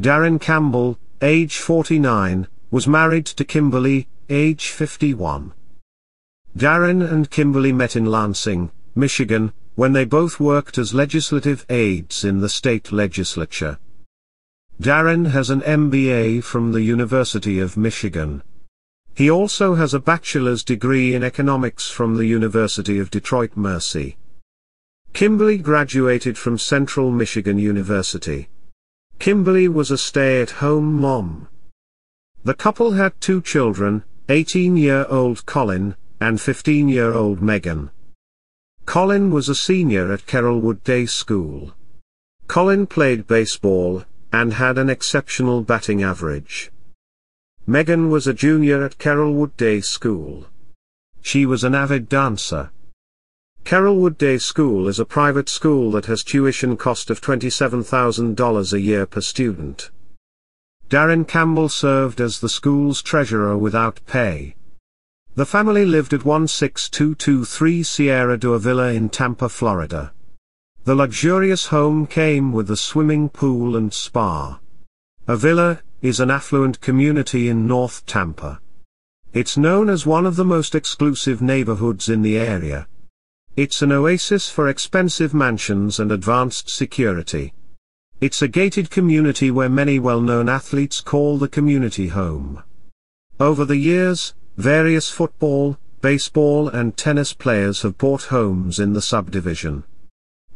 Darrin Campbell, age 49, was married to Kimberly, age 51. Darrin and Kimberly met in Lansing, Michigan, when they both worked as legislative aides in the state legislature. Darrin has an MBA from the University of Michigan. He also has a bachelor's degree in economics from the University of Detroit-Mercy. Kimberly graduated from Central Michigan University. Kimberly was a stay-at-home mom. The couple had 2 children, 18-year-old Colin, and 15-year-old Megan. Colin was a senior at Carrollwood Day School. Colin played baseball, and had an exceptional batting average. Megan was a junior at Carrollwood Day School. She was an avid dancer. Carrollwood Day School is a private school that has tuition cost of $27,000 a year per student. Darrin Campbell served as the school's treasurer without pay. The family lived at 16223 Sierra de Avila in Tampa, Florida. The luxurious home came with a swimming pool and spa. Avila is an affluent community in North Tampa. It's known as one of the most exclusive neighborhoods in the area. It's an oasis for expensive mansions and advanced security. It's a gated community where many well-known athletes call the community home. Over the years, various football, baseball and tennis players have bought homes in the subdivision.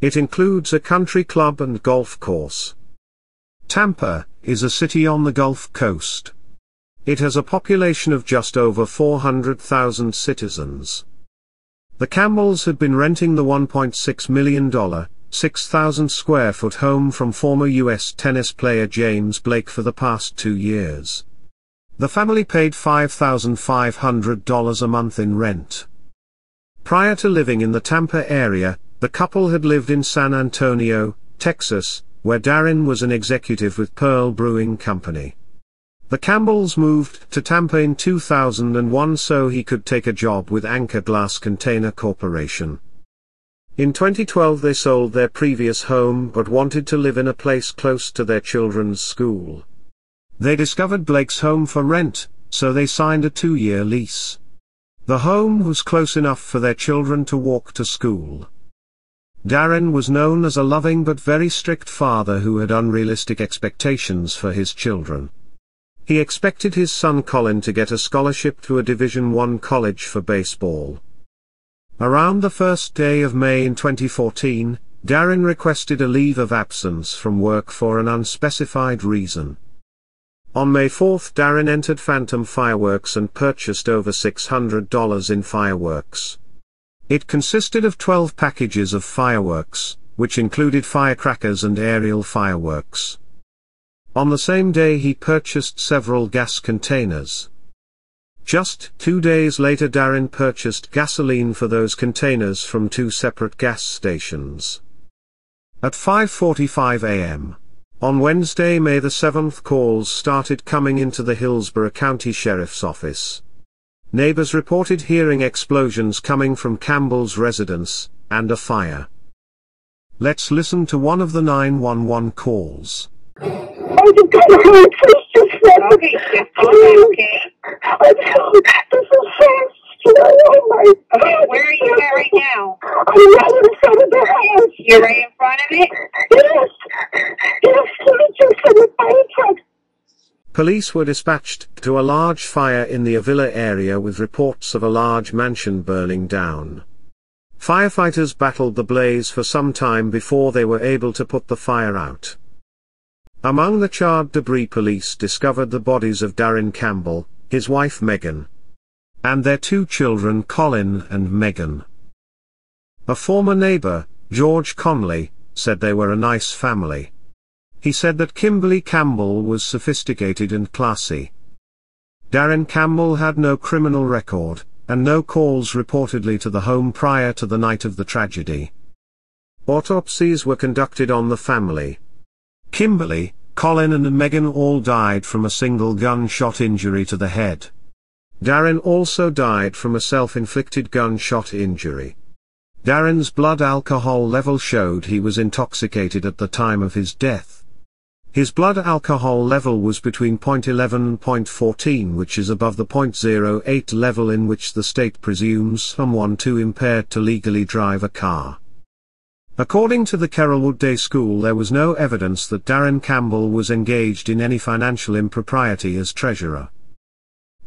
It includes a country club and golf course. Tampa is a city on the Gulf Coast. It has a population of just over 400,000 citizens. The Campbells had been renting the $1.6 million, 6,000 square foot home from former U.S. tennis player James Blake for the past 2 years. The family paid $5,500 a month in rent. Prior to living in the Tampa area, the couple had lived in San Antonio, Texas, where Darrin was an executive with Pearl Brewing Company. The Campbells moved to Tampa in 2001 so he could take a job with Anchor Glass Container Corporation. In 2012 they sold their previous home but wanted to live in a place close to their children's school. They discovered Blake's home for rent, so they signed a 2-year lease. The home was close enough for their children to walk to school. Darrin was known as a loving but very strict father who had unrealistic expectations for his children. He expected his son Colin to get a scholarship to a Division I college for baseball. Around the first day of May in 2014, Darrin requested a leave of absence from work for an unspecified reason. On May 4, Darrin entered Phantom Fireworks and purchased over $600 in fireworks. It consisted of 12 packages of fireworks, which included firecrackers and aerial fireworks. On the same day he purchased several gas containers. Just 2 days later Darrin purchased gasoline for those containers from 2 separate gas stations. At 5:45 a.m. on Wednesday, May the 7th, calls started coming into the Hillsborough County Sheriff's Office. Neighbors reported hearing explosions coming from Campbell's residence, and a fire. Let's listen to one of the 911 calls. I just got hurt. Please just let me. Okay, okay. I'm so, this is so scary. Oh my God. Where are you at right now? I'm right in front of the house. You're right in front of it? Yes. Yes, can you just send a fire truck? Police were dispatched to a large fire in the Avila area with reports of a large mansion burning down. Firefighters battled the blaze for some time before they were able to put the fire out. Among the charred debris, police discovered the bodies of Darrin Campbell, his wife Megan, and their 2 children Colin and Megan. A former neighbor, George Conley, said they were a nice family. He said that Kimberly Campbell was sophisticated and classy. Darrin Campbell had no criminal record, and no calls reportedly to the home prior to the night of the tragedy. Autopsies were conducted on the family. Kimberly, Colin and Megan all died from a single gunshot injury to the head. Darrin also died from a self-inflicted gunshot injury. Darrin's blood alcohol level showed he was intoxicated at the time of his death. His blood alcohol level was between 0.11 and 0.14, which is above the 0.08 level in which the state presumes someone too impaired to legally drive a car. According to the Carrollwood Day School, there was no evidence that Darrin Campbell was engaged in any financial impropriety as treasurer.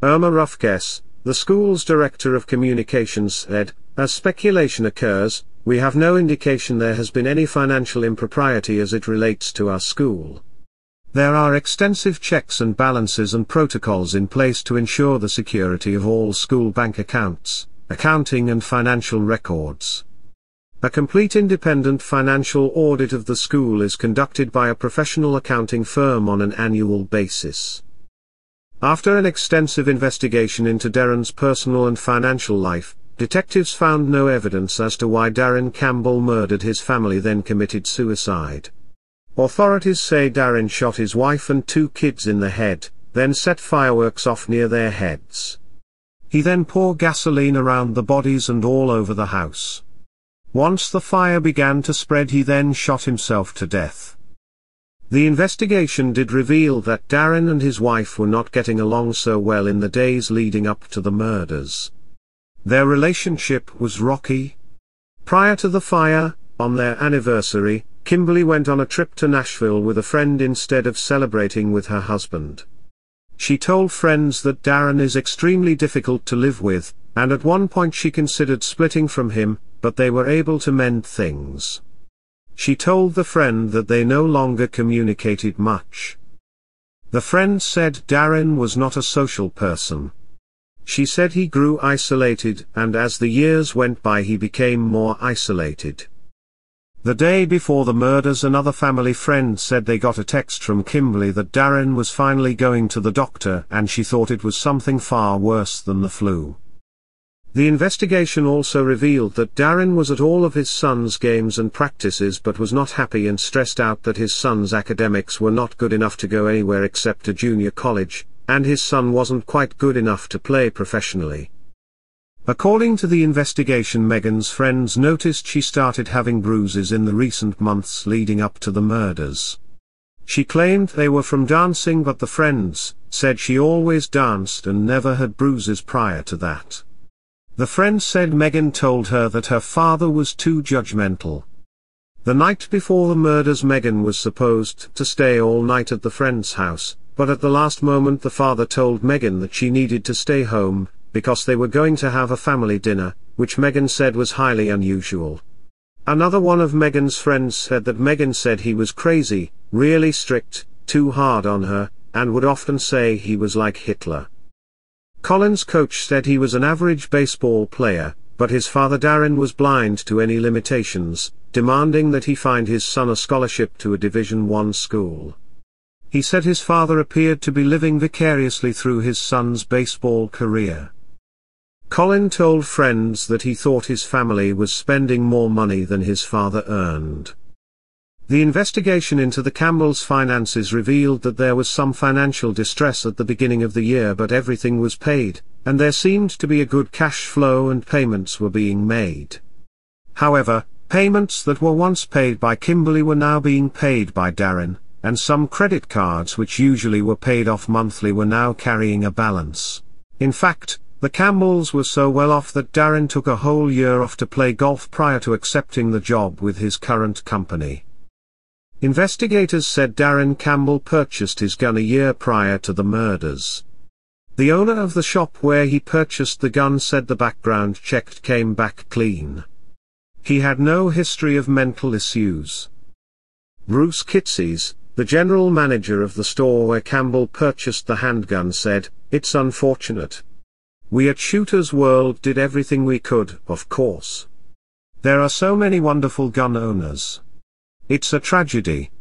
Irma Ruffguess, the school's director of communications, said, "As speculation occurs, we have no indication there has been any financial impropriety as it relates to our school. There are extensive checks and balances and protocols in place to ensure the security of all school bank accounts, accounting and financial records. A complete independent financial audit of the school is conducted by a professional accounting firm on an annual basis." After an extensive investigation into Darrin's personal and financial life, detectives found no evidence as to why Darrin Campbell murdered his family then committed suicide. Authorities say Darrin shot his wife and 2 kids in the head, then set fireworks off near their heads. He then poured gasoline around the bodies and all over the house. Once the fire began to spread, he then shot himself to death. The investigation did reveal that Darrin and his wife were not getting along so well in the days leading up to the murders. Their relationship was rocky. Prior to the fire, on their anniversary, Kimberly went on a trip to Nashville with a friend instead of celebrating with her husband. She told friends that Darrin is extremely difficult to live with, and at one point she considered splitting from him, but they were able to mend things. She told the friend that they no longer communicated much. The friend said Darrin was not a social person. She said he grew isolated, and as the years went by he became more isolated. The day before the murders, another family friend said they got a text from Kimberly that Darrin was finally going to the doctor and she thought it was something far worse than the flu. The investigation also revealed that Darrin was at all of his son's games and practices but was not happy and stressed out that his son's academics were not good enough to go anywhere except a junior college, and his son wasn't quite good enough to play professionally. According to the investigation, Megan's friends noticed she started having bruises in the recent months leading up to the murders. She claimed they were from dancing, but the friends said she always danced and never had bruises prior to that. The friend said Megan told her that her father was too judgmental. The night before the murders, Megan was supposed to stay all night at the friend's house, but at the last moment the father told Megan that she needed to stay home, because they were going to have a family dinner, which Megan said was highly unusual. Another one of Megan's friends said that Megan said he was crazy, really strict, too hard on her, and would often say he was like Hitler. Colin's coach said he was an average baseball player, but his father Darrin was blind to any limitations, demanding that he find his son a scholarship to a Division I school. He said his father appeared to be living vicariously through his son's baseball career. Colin told friends that he thought his family was spending more money than his father earned. The investigation into the Campbells' finances revealed that there was some financial distress at the beginning of the year, but everything was paid, and there seemed to be a good cash flow and payments were being made. However, payments that were once paid by Kimberly were now being paid by Darrin, and some credit cards which usually were paid off monthly were now carrying a balance. In fact, the Campbells were so well off that Darrin took a whole year off to play golf prior to accepting the job with his current company. Investigators said Darrin Campbell purchased his gun a year prior to the murders. The owner of the shop where he purchased the gun said the background check came back clean. He had no history of mental issues. Bruce Kitses, the general manager of the store where Campbell purchased the handgun, said, "It's unfortunate. We at Shooter's World did everything we could, of course. There are so many wonderful gun owners. It's a tragedy."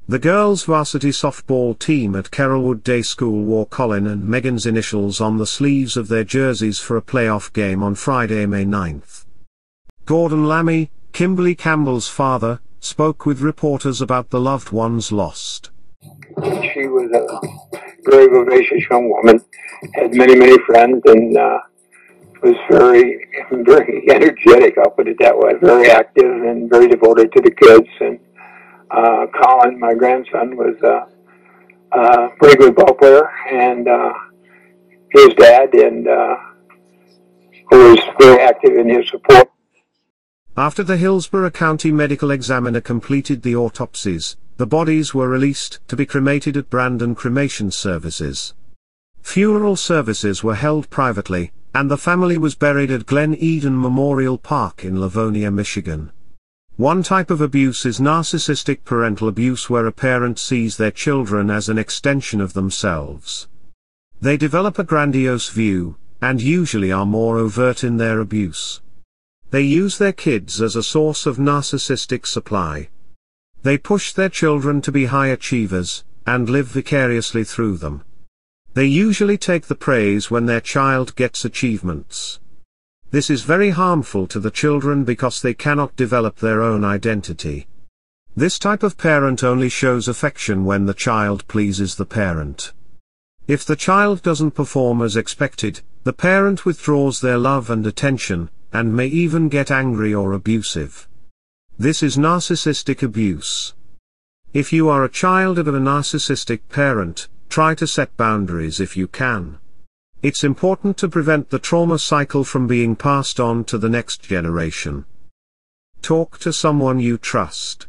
The girls' varsity softball team at Carrollwood Day School wore Colin and Megan's initials on the sleeves of their jerseys for a playoff game on Friday, May 9th. Gordon Lammy, Kimberly Campbell's father, spoke with reporters about the loved ones lost. She was a very vivacious young woman, had many friends, and was very energetic, I'll put it that way, very active and very devoted to the kids. And Colin, my grandson, was a pretty good ball player, and his dad, and who was very active in his support. After the Hillsborough County Medical Examiner completed the autopsies, the bodies were released to be cremated at Brandon Cremation Services. Funeral services were held privately, and the family was buried at Glen Eden Memorial Park in Livonia, Michigan. One type of abuse is narcissistic parental abuse, where a parent sees their children as an extension of themselves. They develop a grandiose view, and usually are more overt in their abuse. They use their kids as a source of narcissistic supply. They push their children to be high achievers, and live vicariously through them. They usually take the praise when their child gets achievements. This is very harmful to the children because they cannot develop their own identity. This type of parent only shows affection when the child pleases the parent. If the child doesn't perform as expected, the parent withdraws their love and attention, and may even get angry or abusive. This is narcissistic abuse. If you are a child of a narcissistic parent, try to set boundaries if you can. It's important to prevent the trauma cycle from being passed on to the next generation. Talk to someone you trust.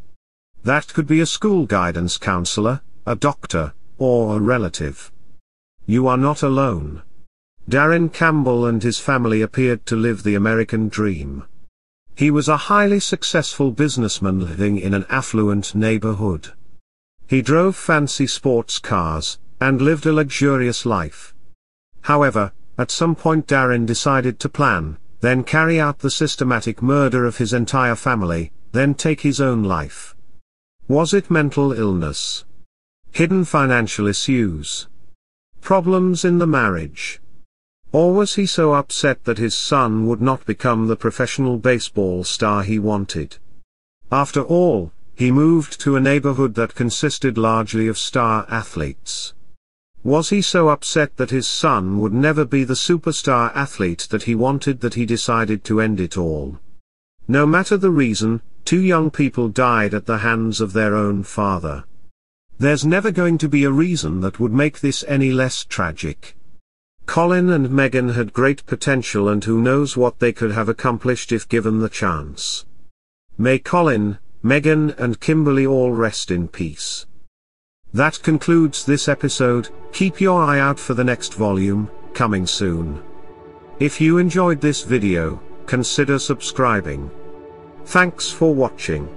That could be a school guidance counselor, a doctor, or a relative. You are not alone. Darrin Campbell and his family appeared to live the American dream. He was a highly successful businessman living in an affluent neighborhood. He drove fancy sports cars, and lived a luxurious life. However, at some point Darrin decided to plan, then carry out the systematic murder of his entire family, then take his own life. Was it mental illness? Hidden financial issues? Problems in the marriage? Or was he so upset that his son would not become the professional baseball star he wanted? After all, he moved to a neighborhood that consisted largely of star athletes. Was he so upset that his son would never be the superstar athlete that he wanted that he decided to end it all? No matter the reason, 2 young people died at the hands of their own father. There's never going to be a reason that would make this any less tragic. Colin and Megan had great potential, and who knows what they could have accomplished if given the chance. May Colin, Megan and Kimberly all rest in peace. That concludes this episode. Keep your eye out for the next volume, coming soon. If you enjoyed this video, consider subscribing. Thanks for watching.